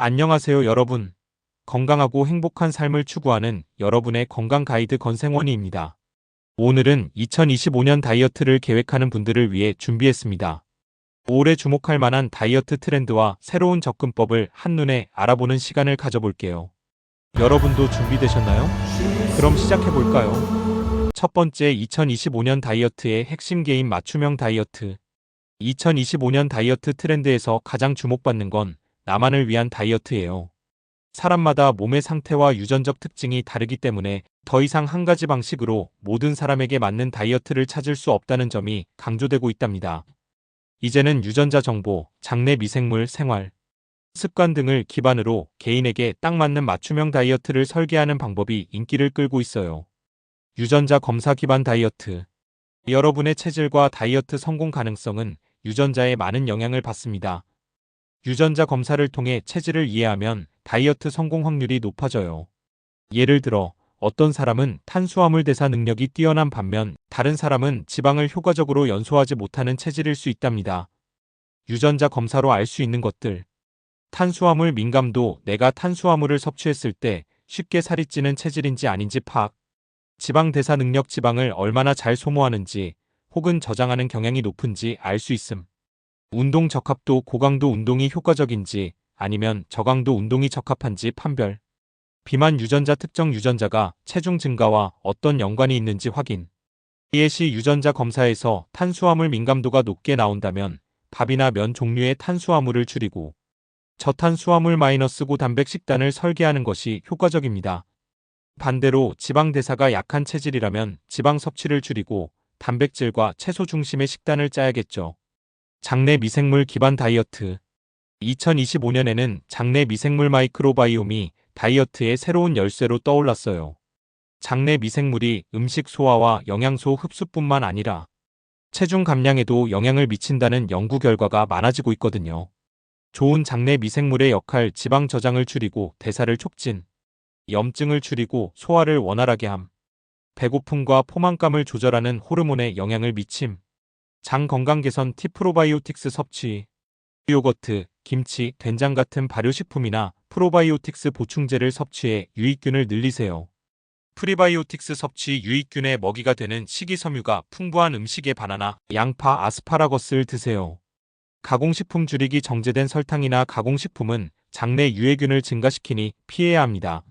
안녕하세요, 여러분. 건강하고 행복한 삶을 추구하는 여러분의 건강 가이드 건생원이입니다. 오늘은 2025년 다이어트를 계획하는 분들을 위해 준비했습니다. 올해 주목할 만한 다이어트 트렌드와 새로운 접근법을 한눈에 알아보는 시간을 가져볼게요. 여러분도 준비되셨나요? 그럼 시작해볼까요? 첫 번째, 2025년 다이어트의 핵심 게임 맞춤형 다이어트. 2025년 다이어트 트렌드에서 가장 주목받는 건 나만을 위한 다이어트예요. 사람마다 몸의 상태와 유전적 특징이 다르기 때문에 더 이상 한 가지 방식으로 모든 사람에게 맞는 다이어트를 찾을 수 없다는 점이 강조되고 있답니다. 이제는 유전자 정보, 장내 미생물, 생활, 습관 등을 기반으로 개인에게 딱 맞는 맞춤형 다이어트를 설계하는 방법이 인기를 끌고 있어요. 유전자 검사 기반 다이어트. 여러분의 체질과 다이어트 성공 가능성은 유전자에 많은 영향을 받습니다. 유전자 검사를 통해 체질을 이해하면 다이어트 성공 확률이 높아져요. 예를 들어, 어떤 사람은 탄수화물 대사 능력이 뛰어난 반면 다른 사람은 지방을 효과적으로 연소하지 못하는 체질일 수 있답니다. 유전자 검사로 알 수 있는 것들. 탄수화물 민감도, 내가 탄수화물을 섭취했을 때 쉽게 살이 찌는 체질인지 아닌지 파악. 지방 대사 능력, 지방을 얼마나 잘 소모하는지 혹은 저장하는 경향이 높은지 알 수 있음. 운동 적합도, 고강도 운동이 효과적인지 아니면 저강도 운동이 적합한지 판별. 비만 유전자, 특정 유전자가 체중 증가와 어떤 연관이 있는지 확인. 이해시 유전자 검사에서 탄수화물 민감도가 높게 나온다면 밥이나 면 종류의 탄수화물을 줄이고 저탄수화물 고단백 식단을 설계하는 것이 효과적입니다. 반대로 지방 대사가 약한 체질이라면 지방 섭취를 줄이고 단백질과 채소 중심의 식단을 짜야겠죠. 장내 미생물 기반 다이어트. 2025년에는 장내 미생물 마이크로바이옴이 다이어트의 새로운 열쇠로 떠올랐어요. 장내 미생물이 음식 소화와 영양소 흡수뿐만 아니라 체중 감량에도 영향을 미친다는 연구 결과가 많아지고 있거든요. 좋은 장내 미생물의 역할, 지방 저장을 줄이고 대사를 촉진, 염증을 줄이고 소화를 원활하게 함, 배고픔과 포만감을 조절하는 호르몬에 영향을 미침, 장 건강 개선 팁, 프로바이오틱스 섭취. 요거트, 김치, 된장 같은 발효식품이나 프로바이오틱스 보충제를 섭취해 유익균을 늘리세요. 프리바이오틱스 섭취, 유익균의 먹이가 되는 식이섬유가 풍부한 음식에 바나나, 양파, 아스파라거스를 드세요. 가공식품 줄이기. 정제된 설탕이나 가공식품은 장내 유해균을 증가시키니 피해야 합니다.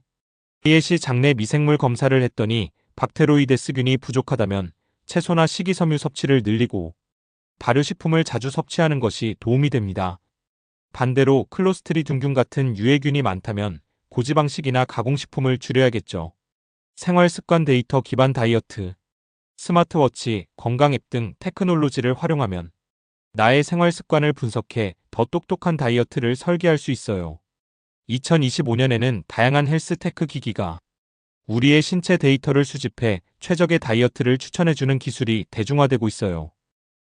이해시 장내 미생물 검사를 했더니 박테로이데스균이 부족하다면 채소나 식이섬유 섭취를 늘리고 발효식품을 자주 섭취하는 것이 도움이 됩니다. 반대로 클로스트리둠균 같은 유해균이 많다면 고지방식이나 가공식품을 줄여야겠죠. 생활습관 데이터 기반 다이어트. 스마트워치, 건강 앱 등 테크놀로지를 활용하면 나의 생활습관을 분석해 더 똑똑한 다이어트를 설계할 수 있어요. 2025년에는 다양한 헬스테크 기기가 우리의 신체 데이터를 수집해 최적의 다이어트를 추천해주는 기술이 대중화되고 있어요.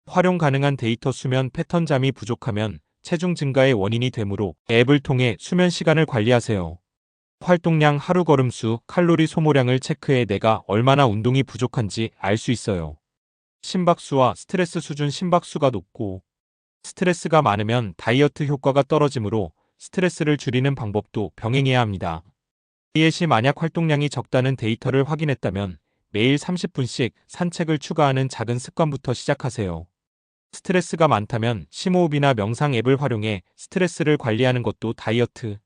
활용 가능한 데이터. 수면 패턴. 잠이 부족하면 체중 증가의 원인이 되므로 앱을 통해 수면 시간을 관리하세요. 활동량, 하루 걸음수, 칼로리 소모량을 체크해 내가 얼마나 운동이 부족한지 알 수 있어요. 심박수와 스트레스 수준. 심박수가 높고 스트레스가 많으면 다이어트 효과가 떨어지므로 스트레스를 줄이는 방법도 병행해야 합니다. 이해시 만약 활동량이 적다는 데이터를 확인했다면 매일 30분씩 산책을 추가하는 작은 습관부터 시작하세요. 스트레스가 많다면 심호흡이나 명상 앱을 활용해 스트레스를 관리하는 것도 다이어트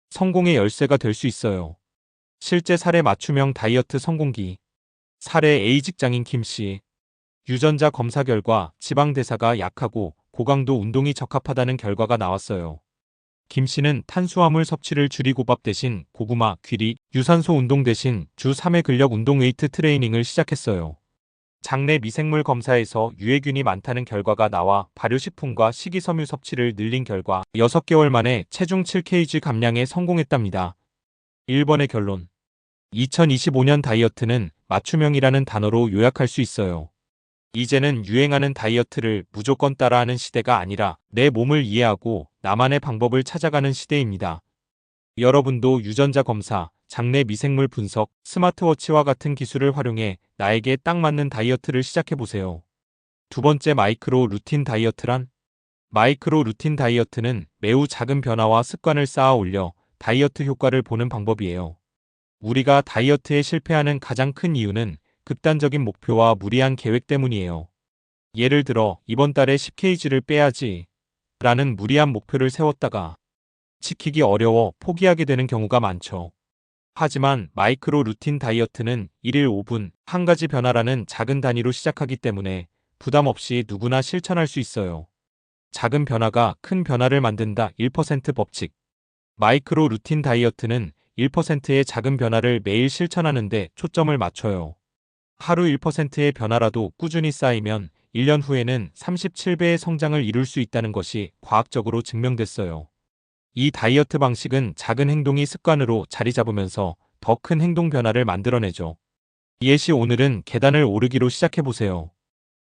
성공의 열쇠가 될 수 있어요. 실제 사례 맞춤형 다이어트 성공기. 사례 A 직장인 김씨. 유전자 검사 결과 지방 대사가 약하고 고강도 운동이 적합하다는 결과가 나왔어요. 김씨는 탄수화물 섭취를 줄이고 밥 대신 고구마, 귀리, 유산소 운동 대신 주 3회 근력 운동 웨이트 트레이닝을 시작했어요. 장내 미생물 검사에서 유해균이 많다는 결과가 나와 발효식품과 식이섬유 섭취를 늘린 결과 6개월 만에 체중 7kg 감량에 성공했답니다. 1번의 결론. 2025년 다이어트는 맞춤형이라는 단어로 요약할 수 있어요. 이제는 유행하는 다이어트를 무조건 따라하는 시대가 아니라 내 몸을 이해하고 나만의 방법을 찾아가는 시대입니다. 여러분도 유전자 검사, 장내 미생물 분석, 스마트워치와 같은 기술을 활용해 나에게 딱 맞는 다이어트를 시작해보세요. 두 번째, 마이크로 루틴 다이어트란? 마이크로 루틴 다이어트는 매우 작은 변화와 습관을 쌓아 올려 다이어트 효과를 보는 방법이에요. 우리가 다이어트에 실패하는 가장 큰 이유는 극단적인 목표와 무리한 계획 때문이에요. 예를 들어 이번 달에 10kg를 빼야지 라는 무리한 목표를 세웠다가 지키기 어려워 포기하게 되는 경우가 많죠. 하지만 마이크로 루틴 다이어트는 1일 5분 한 가지 변화라는 작은 단위로 시작하기 때문에 부담 없이 누구나 실천할 수 있어요. 작은 변화가 큰 변화를 만든다. 1% 법칙. 마이크로 루틴 다이어트는 1%의 작은 변화를 매일 실천하는데 초점을 맞춰요. 하루 1%의 변화라도 꾸준히 쌓이면 1년 후에는 37배의 성장을 이룰 수 있다는 것이 과학적으로 증명됐어요. 이 다이어트 방식은 작은 행동이 습관으로 자리 잡으면서 더 큰 행동 변화를 만들어내죠. 예시 오늘은 계단을 오르기로 시작해보세요.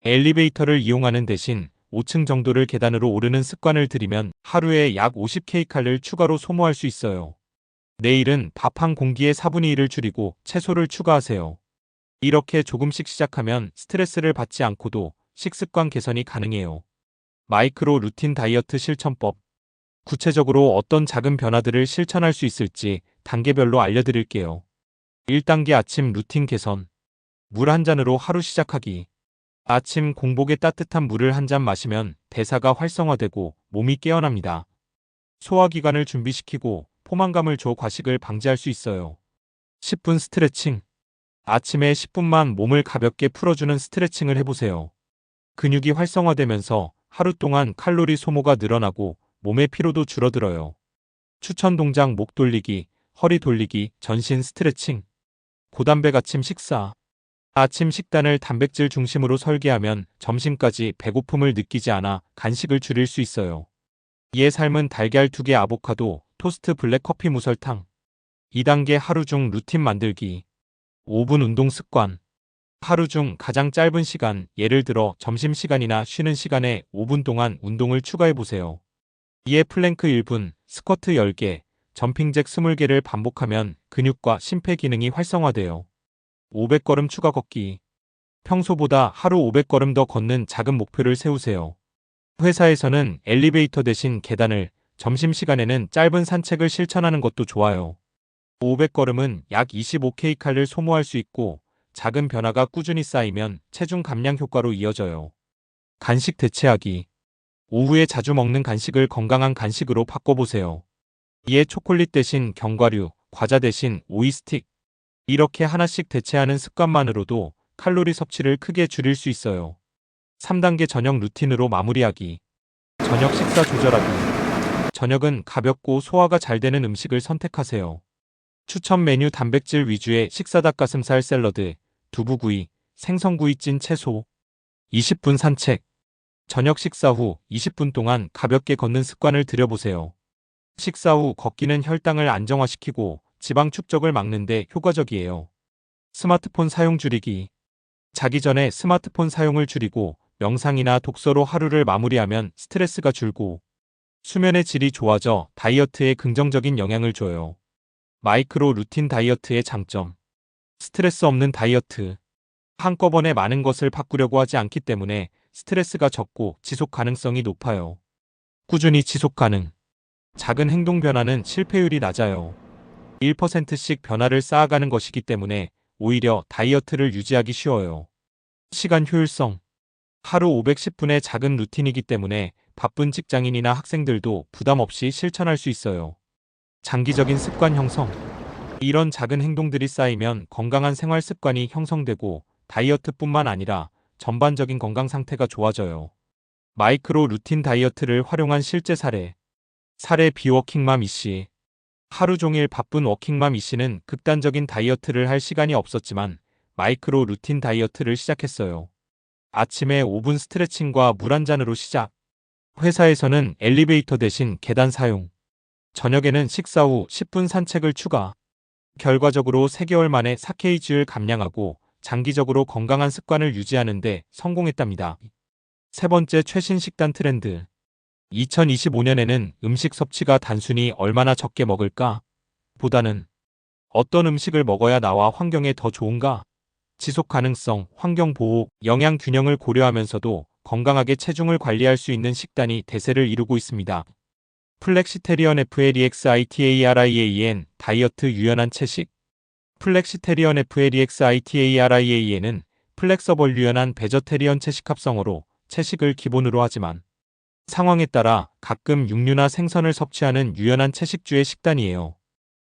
엘리베이터를 이용하는 대신 5층 정도를 계단으로 오르는 습관을 들이면 하루에 약 50kcal 추가로 소모할 수 있어요. 내일은 밥 한 공기의 4분의 1을 줄이고 채소를 추가하세요. 이렇게 조금씩 시작하면 스트레스를 받지 않고도 식습관 개선이 가능해요. 마이크로 루틴 다이어트 실천법. 구체적으로 어떤 작은 변화들을 실천할 수 있을지 단계별로 알려드릴게요. 1단계 아침 루틴 개선. 물 한 잔으로 하루 시작하기. 아침 공복에 따뜻한 물을 한 잔 마시면 대사가 활성화되고 몸이 깨어납니다. 소화기관을 준비시키고 포만감을 줘 과식을 방지할 수 있어요. 10분 스트레칭. 아침에 10분만 몸을 가볍게 풀어주는 스트레칭을 해보세요. 근육이 활성화되면서 하루 동안 칼로리 소모가 늘어나고 몸의 피로도 줄어들어요. 추천 동작 목 돌리기, 허리 돌리기, 전신 스트레칭. 고단백 아침 식사. 아침 식단을 단백질 중심으로 설계하면 점심까지 배고픔을 느끼지 않아 간식을 줄일 수 있어요. 이에 삶은 달걀 2개 아보카도, 토스트 블랙커피 무설탕. 2단계 하루 중 루틴 만들기. 5분 운동 습관. 하루 중 가장 짧은 시간, 예를 들어 점심시간이나 쉬는 시간에 5분 동안 운동을 추가해보세요. 이에 플랭크 1분, 스쿼트 10개, 점핑잭 20개를 반복하면 근육과 심폐 기능이 활성화돼요. 500걸음 추가 걷기. 평소보다 하루 500걸음 더 걷는 작은 목표를 세우세요. 회사에서는 엘리베이터 대신 계단을, 점심시간에는 짧은 산책을 실천하는 것도 좋아요. 500걸음은 약 25kcal를 소모할 수 있고 작은 변화가 꾸준히 쌓이면 체중 감량 효과로 이어져요. 간식 대체하기. 오후에 자주 먹는 간식을 건강한 간식으로 바꿔보세요. 이에 초콜릿 대신 견과류, 과자 대신 오이 스틱. 이렇게 하나씩 대체하는 습관만으로도 칼로리 섭취를 크게 줄일 수 있어요. 3단계 저녁 루틴으로 마무리하기. 저녁 식사 조절하기. 저녁은 가볍고 소화가 잘 되는 음식을 선택하세요. 추천 메뉴 단백질 위주의 식사 닭가슴살 샐러드, 두부구이, 생선구이 찐 채소. 20분 산책. 저녁 식사 후 20분 동안 가볍게 걷는 습관을 들여보세요. 식사 후 걷기는 혈당을 안정화시키고 지방 축적을 막는 데 효과적이에요. 스마트폰 사용 줄이기. 자기 전에 스마트폰 사용을 줄이고 명상이나 독서로 하루를 마무리하면 스트레스가 줄고 수면의 질이 좋아져 다이어트에 긍정적인 영향을 줘요. 마이크로 루틴 다이어트의 장점. 스트레스 없는 다이어트. 한꺼번에 많은 것을 바꾸려고 하지 않기 때문에 스트레스가 적고 지속 가능성이 높아요. 꾸준히 지속 가능. 작은 행동 변화는 실패율이 낮아요. 1%씩 변화를 쌓아가는 것이기 때문에 오히려 다이어트를 유지하기 쉬워요. 시간 효율성. 하루 510분의 작은 루틴이기 때문에 바쁜 직장인이나 학생들도 부담 없이 실천할 수 있어요. 장기적인 습관 형성. 이런 작은 행동들이 쌓이면 건강한 생활 습관이 형성되고 다이어트뿐만 아니라 전반적인 건강 상태가 좋아져요. 마이크로 루틴 다이어트를 활용한 실제 사례. 사례 비워킹맘 이씨. 하루 종일 바쁜 워킹맘 이씨는 극단적인 다이어트를 할 시간이 없었지만 마이크로 루틴 다이어트를 시작했어요. 아침에 5분 스트레칭과 물 한 잔으로 시작. 회사에서는 엘리베이터 대신 계단 사용. 저녁에는 식사 후 10분 산책을 추가. 결과적으로 3개월 만에 4kg를 감량하고 장기적으로 건강한 습관을 유지하는 데 성공했답니다. 세 번째 최신 식단 트렌드. 2025년에는 음식 섭취가 단순히 얼마나 적게 먹을까? 보다는 어떤 음식을 먹어야 나와 환경에 더 좋은가? 지속 가능성, 환경 보호, 영양 균형을 고려하면서도 건강하게 체중을 관리할 수 있는 식단이 대세를 이루고 있습니다. 플렉시테리언 FLEXITARIAN 다이어트 유연한 채식. 플렉시테리언 FLEXITARIAN은 플렉서벌 유연한 베저테리언 채식 합성어로 채식을 기본으로 하지만 상황에 따라 가끔 육류나 생선을 섭취하는 유연한 채식주의 식단이에요.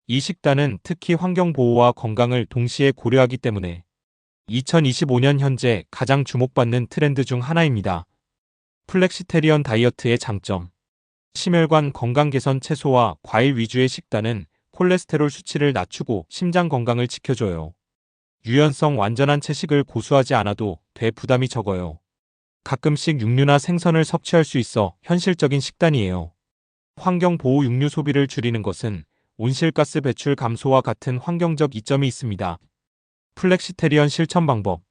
이 식단은 특히 환경 보호와 건강을 동시에 고려하기 때문에 2025년 현재 가장 주목받는 트렌드 중 하나입니다. 플렉시테리언 다이어트의 장점. 심혈관 건강 개선 채소와 과일 위주의 식단은 콜레스테롤 수치를 낮추고 심장 건강을 지켜줘요. 유연성 완전한 채식을 고수하지 않아도 돼 부담이 적어요. 가끔씩 육류나 생선을 섭취할 수 있어 현실적인 식단이에요. 환경 보호 육류 소비를 줄이는 것은 온실가스 배출 감소와 같은 환경적 이점이 있습니다. 플렉시테리언 실천 방법.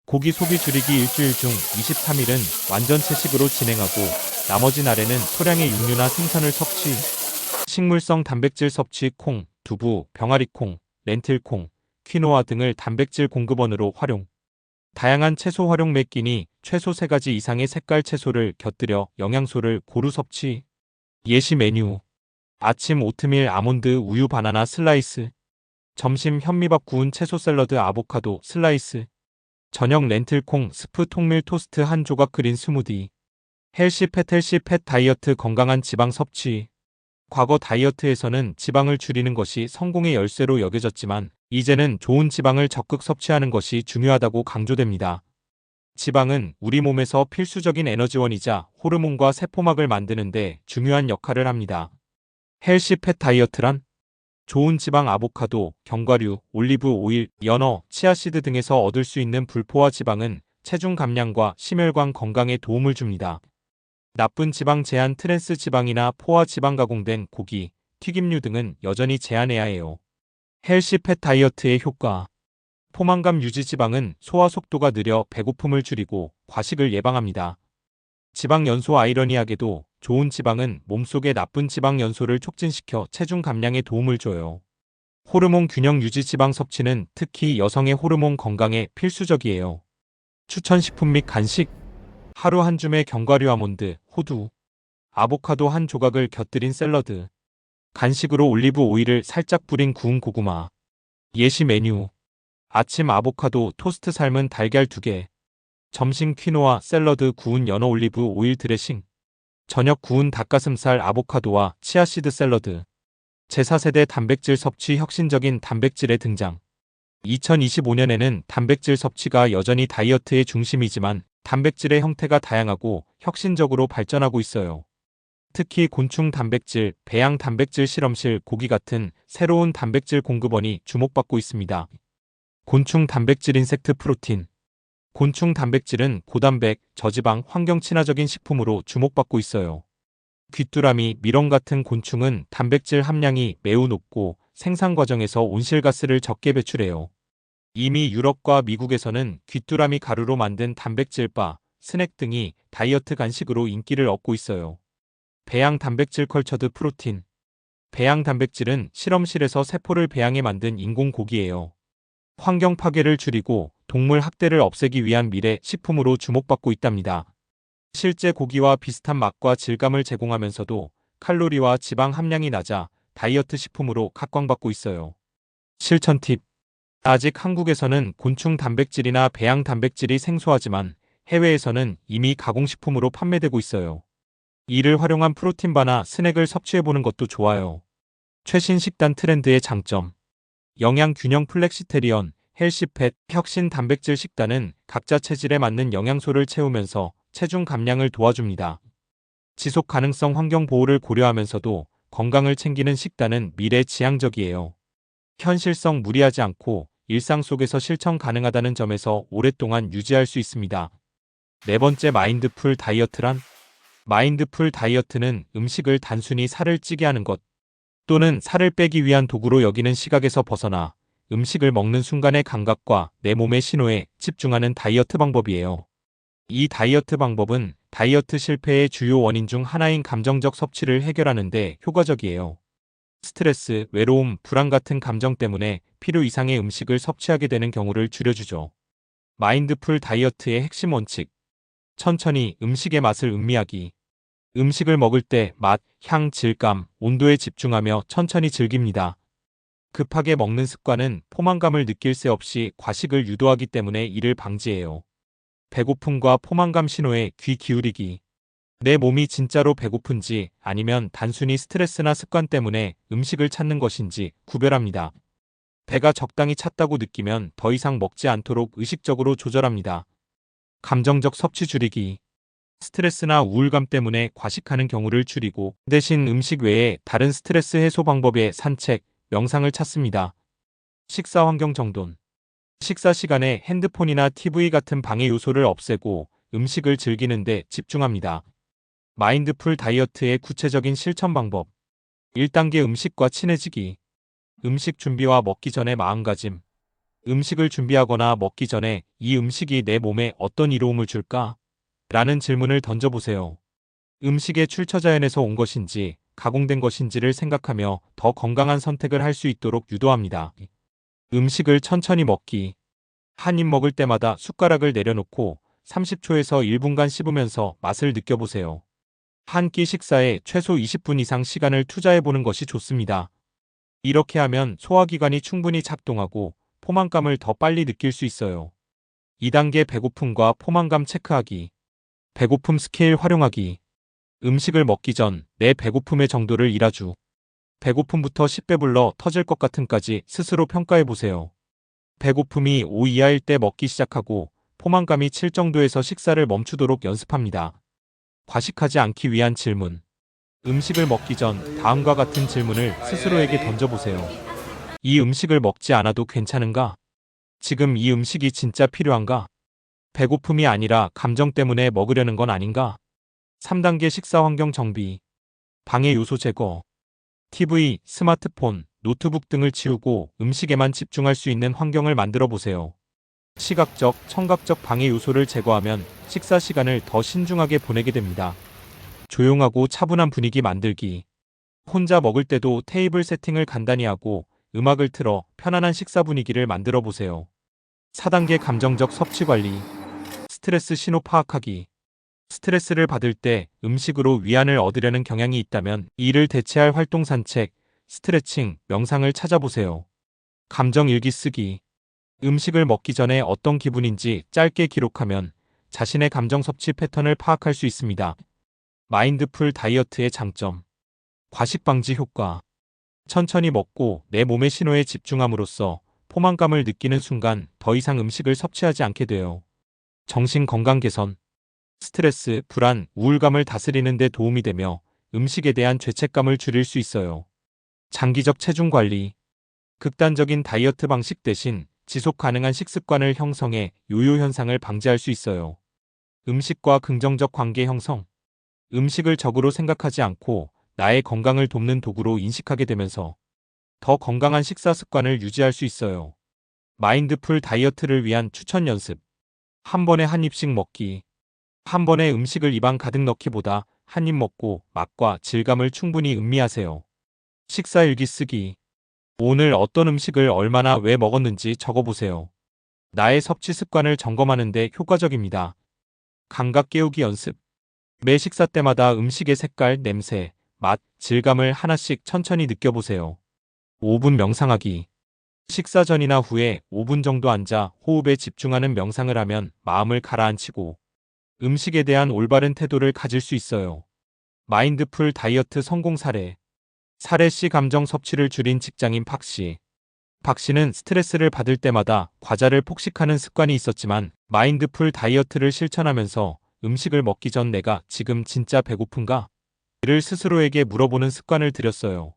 고기 소비 줄이기 일주일 중 23일은 완전 채식으로 진행하고 나머지 날에는 소량의 육류나 생선을 섭취. 식물성 단백질 섭취 콩, 두부, 병아리콩, 렌틸콩, 퀴노아 등을 단백질 공급원으로 활용. 다양한 채소 활용 매 끼니 최소 3가지 이상의 색깔 채소를 곁들여 영양소를 고루 섭취. 예시 메뉴. 아침 오트밀 아몬드 우유 바나나 슬라이스. 점심 현미밥 구운 채소 샐러드 아보카도 슬라이스. 저녁 렌틸콩 스프 통밀 토스트 한 조각 그린 스무디. 헬시팻 다이어트 건강한 지방 섭취. 과거 다이어트에서는 지방을 줄이는 것이 성공의 열쇠로 여겨졌지만 이제는 좋은 지방을 적극 섭취하는 것이 중요하다고 강조됩니다. 지방은 우리 몸에서 필수적인 에너지원이자 호르몬과 세포막을 만드는 데 중요한 역할을 합니다. 헬시팻 다이어트란 좋은 지방 아보카도, 견과류, 올리브 오일, 연어, 치아씨드 등에서 얻을 수 있는 불포화 지방은 체중 감량과 심혈관 건강에 도움을 줍니다. 나쁜 지방 제한 트랜스 지방이나 포화 지방 가공된 고기, 튀김류 등은 여전히 제한해야 해요. 헬시팻 다이어트의 효과. 포만감 유지 지방은 소화 속도가 느려 배고픔을 줄이고 과식을 예방합니다. 지방 연소 아이러니하게도 좋은 지방은 몸속의 나쁜 지방 연소를 촉진시켜 체중 감량에 도움을 줘요. 호르몬 균형 유지 지방 섭취는 특히 여성의 호르몬 건강에 필수적이에요. 추천 식품 및 간식. 하루 한 줌의 견과류 아몬드, 호두, 아보카도 한 조각을 곁들인 샐러드. 간식으로 올리브 오일을 살짝 뿌린 구운 고구마. 예시 메뉴. 아침 아보카도 토스트 삶은 달걀 2개. 점심 퀴노아 샐러드 구운 연어 올리브 오일 드레싱. 저녁 구운 닭가슴살 아보카도와 치아씨드 샐러드. 제4세대 단백질 섭취 혁신적인 단백질의 등장. 2025년에는 단백질 섭취가 여전히 다이어트의 중심이지만 단백질의 형태가 다양하고 혁신적으로 발전하고 있어요. 특히 곤충 단백질, 배양 단백질 실험실 고기 같은 새로운 단백질 공급원이 주목받고 있습니다. 곤충 단백질 인섹트 프로틴. 곤충 단백질은 고단백, 저지방, 환경 친화적인 식품으로 주목받고 있어요. 귀뚜라미, 미렁 같은 곤충은 단백질 함량이 매우 높고 생산 과정에서 온실가스를 적게 배출해요. 이미 유럽과 미국에서는 귀뚜라미 가루로 만든 단백질바, 스낵 등이 다이어트 간식으로 인기를 얻고 있어요. 배양 단백질 컬처드 프로틴. 배양 단백질은 실험실에서 세포를 배양해 만든 인공 고기예요. 환경 파괴를 줄이고 동물 학대를 없애기 위한 미래 식품으로 주목받고 있답니다. 실제 고기와 비슷한 맛과 질감을 제공하면서도 칼로리와 지방 함량이 낮아 다이어트 식품으로 각광받고 있어요. 실천 팁. 아직 한국에서는 곤충 단백질이나 배양 단백질이 생소하지만 해외에서는 이미 가공식품으로 판매되고 있어요. 이를 활용한 프로틴바나 스낵을 섭취해보는 것도 좋아요. 최신 식단 트렌드의 장점. 영양 균형 플렉시테리언, 헬시팻, 혁신 단백질 식단은 각자 체질에 맞는 영양소를 채우면서 체중 감량을 도와줍니다. 지속 가능성 환경 보호를 고려하면서도 건강을 챙기는 식단은 미래 지향적이에요. 현실성 무리하지 않고 일상 속에서 실천 가능하다는 점에서 오랫동안 유지할 수 있습니다. 네 번째 마인드풀 다이어트란? 마인드풀 다이어트는 음식을 단순히 살을 찌게 하는 것 또는 살을 빼기 위한 도구로 여기는 시각에서 벗어나 음식을 먹는 순간의 감각과 내 몸의 신호에 집중하는 다이어트 방법이에요. 이 다이어트 방법은 다이어트 실패의 주요 원인 중 하나인 감정적 섭취를 해결하는 데 효과적이에요. 스트레스, 외로움, 불안 같은 감정 때문에 필요 이상의 음식을 섭취하게 되는 경우를 줄여주죠. 마인드풀 다이어트의 핵심 원칙. 천천히 음식의 맛을 음미하기. 음식을 먹을 때 맛, 향, 질감, 온도에 집중하며 천천히 즐깁니다. 급하게 먹는 습관은 포만감을 느낄 새 없이 과식을 유도하기 때문에 이를 방지해요. 배고픔과 포만감 신호에 귀 기울이기. 내 몸이 진짜로 배고픈지 아니면 단순히 스트레스나 습관 때문에 음식을 찾는 것인지 구별합니다. 배가 적당히 찼다고 느끼면 더 이상 먹지 않도록 의식적으로 조절합니다. 감정적 섭취 줄이기. 스트레스나 우울감 때문에 과식하는 경우를 줄이고 대신 음식 외에 다른 스트레스 해소 방법에 산책, 명상을 찾습니다. 식사 환경 정돈. 식사 시간에 핸드폰이나 TV 같은 방해 요소를 없애고 음식을 즐기는 데 집중합니다. 마인드풀 다이어트의 구체적인 실천 방법. 1단계 음식과 친해지기. 음식 준비와 먹기 전에 마음가짐. 음식을 준비하거나 먹기 전에 이 음식이 내 몸에 어떤 이로움을 줄까? 라는 질문을 던져보세요. 음식의 출처자연에서 온 것인지 가공된 것인지를 생각하며 더 건강한 선택을 할 수 있도록 유도합니다. 음식을 천천히 먹기. 한 입 먹을 때마다 숟가락을 내려놓고 30초에서 1분간 씹으면서 맛을 느껴보세요. 한 끼 식사에 최소 20분 이상 시간을 투자해보는 것이 좋습니다. 이렇게 하면 소화기관이 충분히 작동하고 포만감을 더 빨리 느낄 수 있어요. 2단계 배고픔과 포만감 체크하기. 배고픔 스케일 활용하기. 음식을 먹기 전 내 배고픔의 정도를 일하주. 배고픔부터 10배불러 터질 것 같음까지 스스로 평가해보세요. 배고픔이 5 이하일 때 먹기 시작하고 포만감이 7 정도에서 식사를 멈추도록 연습합니다. 과식하지 않기 위한 질문. 음식을 먹기 전 다음과 같은 질문을 스스로에게 던져보세요. 이 음식을 먹지 않아도 괜찮은가? 지금 이 음식이 진짜 필요한가? 배고픔이 아니라 감정 때문에 먹으려는 건 아닌가? 3단계 식사 환경 정비. 방해 요소 제거. TV, 스마트폰, 노트북 등을 치우고 음식에만 집중할 수 있는 환경을 만들어 보세요. 시각적, 청각적 방해 요소를 제거하면 식사 시간을 더 신중하게 보내게 됩니다. 조용하고 차분한 분위기 만들기. 혼자 먹을 때도 테이블 세팅을 간단히 하고 음악을 틀어 편안한 식사 분위기를 만들어 보세요. 4단계 감정적 섭취 관리. 스트레스 신호 파악하기. 스트레스를 받을 때 음식으로 위안을 얻으려는 경향이 있다면 이를 대체할 활동 산책, 스트레칭, 명상을 찾아보세요. 감정 일기 쓰기. 음식을 먹기 전에 어떤 기분인지 짧게 기록하면 자신의 감정 섭취 패턴을 파악할 수 있습니다. 마인드풀 다이어트의 장점. 과식 방지 효과. 천천히 먹고 내 몸의 신호에 집중함으로써 포만감을 느끼는 순간 더 이상 음식을 섭취하지 않게 돼요. 정신 건강 개선. 스트레스, 불안, 우울감을 다스리는 데 도움이 되며 음식에 대한 죄책감을 줄일 수 있어요. 장기적 체중 관리. 극단적인 다이어트 방식 대신 지속 가능한 식습관을 형성해 요요 현상을 방지할 수 있어요. 음식과 긍정적 관계 형성. 음식을 적으로 생각하지 않고 나의 건강을 돕는 도구로 인식하게 되면서 더 건강한 식사 습관을 유지할 수 있어요. 마인드풀 다이어트를 위한 추천 연습. 한 번에 한 입씩 먹기. 한 번에 음식을 입안 가득 넣기보다 한 입 먹고 맛과 질감을 충분히 음미하세요. 식사 일기 쓰기. 오늘 어떤 음식을 얼마나 왜 먹었는지 적어보세요. 나의 섭취 습관을 점검하는 데 효과적입니다. 감각 깨우기 연습. 매 식사 때마다 음식의 색깔, 냄새, 맛, 질감을 하나씩 천천히 느껴보세요. 5분 명상하기. 식사 전이나 후에 5분 정도 앉아 호흡에 집중하는 명상을 하면 마음을 가라앉히고 음식에 대한 올바른 태도를 가질 수 있어요. 마인드풀 다이어트 성공 사례. 사례 씨 감정 섭취를 줄인 직장인 박 씨. 박 씨는 스트레스를 받을 때마다 과자를 폭식하는 습관이 있었지만 마인드풀 다이어트를 실천하면서 음식을 먹기 전 내가 지금 진짜 배고픈가? 를 스스로에게 물어보는 습관을 들였어요.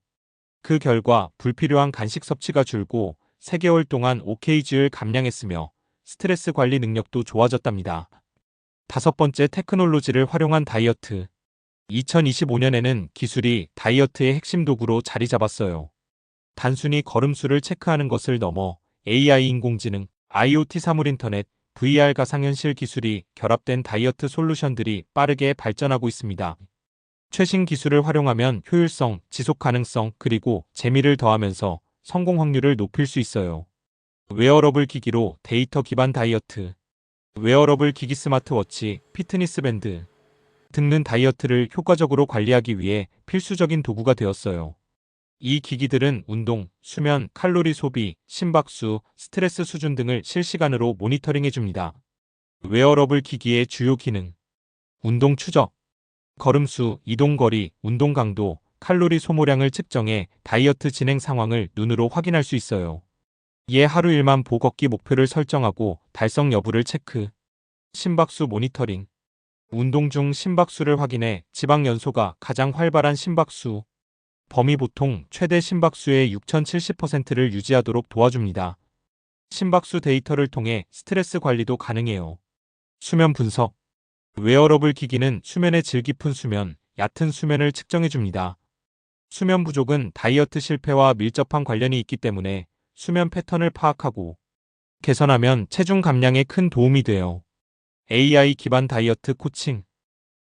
그 결과 불필요한 간식 섭취가 줄고 3개월 동안 OKG를 감량했으며 스트레스 관리 능력도 좋아졌답니다. 5번째 테크놀로지를 활용한 다이어트. 2025년에는 기술이 다이어트의 핵심 도구로 자리 잡았어요. 단순히 걸음수를 체크하는 것을 넘어 AI 인공지능, IoT 사물 인터넷, VR 가상현실 기술이 결합된 다이어트 솔루션들이 빠르게 발전하고 있습니다. 최신 기술을 활용하면 효율성, 지속 가능성, 그리고 재미를 더하면서 성공 확률을 높일 수 있어요. 웨어러블 기기로 데이터 기반 다이어트. 웨어러블 기기, 스마트워치, 피트니스 밴드 등은 다이어트를 효과적으로 관리하기 위해 필수적인 도구가 되었어요. 이 기기들은 운동, 수면, 칼로리 소비, 심박수, 스트레스 수준 등을 실시간으로 모니터링해 줍니다. 웨어러블 기기의 주요 기능: 운동 추적, 걸음수, 이동거리, 운동 강도, 칼로리 소모량을 측정해 다이어트 진행 상황을 눈으로 확인할 수 있어요. 하루 1만 보 걷기 목표를 설정하고 달성 여부를 체크. 심박수 모니터링, 운동 중 심박수를 확인해 지방 연소가 가장 활발한 심박수, 범위 보통 최대 심박수의 6070%를 유지하도록 도와줍니다. 심박수 데이터를 통해 스트레스 관리도 가능해요. 수면 분석, 웨어러블 기기는 수면의 질, 깊은 수면, 얕은 수면을 측정해줍니다. 수면 부족은 다이어트 실패와 밀접한 관련이 있기 때문에 수면 패턴을 파악하고 개선하면 체중 감량에 큰 도움이 돼요. AI 기반 다이어트 코칭,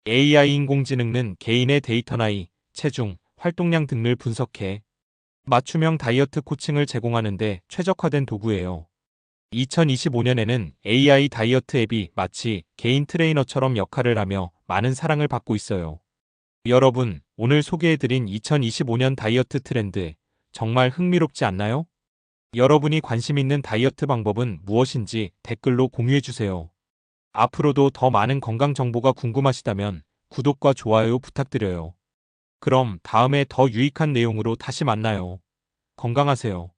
AI 인공지능은 개인의 데이터, 나이, 체중, 활동량 등을 분석해 맞춤형 다이어트 코칭을 제공하는데 최적화된 도구예요. 2025년에는 AI 다이어트 앱이 마치 개인 트레이너처럼 역할을 하며 많은 사랑을 받고 있어요. 여러분, 오늘 소개해드린 2025년 다이어트 트렌드 정말 흥미롭지 않나요? 여러분이 관심 있는 다이어트 방법은 무엇인지 댓글로 공유해주세요. 앞으로도 더 많은 건강 정보가 궁금하시다면 구독과 좋아요 부탁드려요. 그럼 다음에 더 유익한 내용으로 다시 만나요. 건강하세요.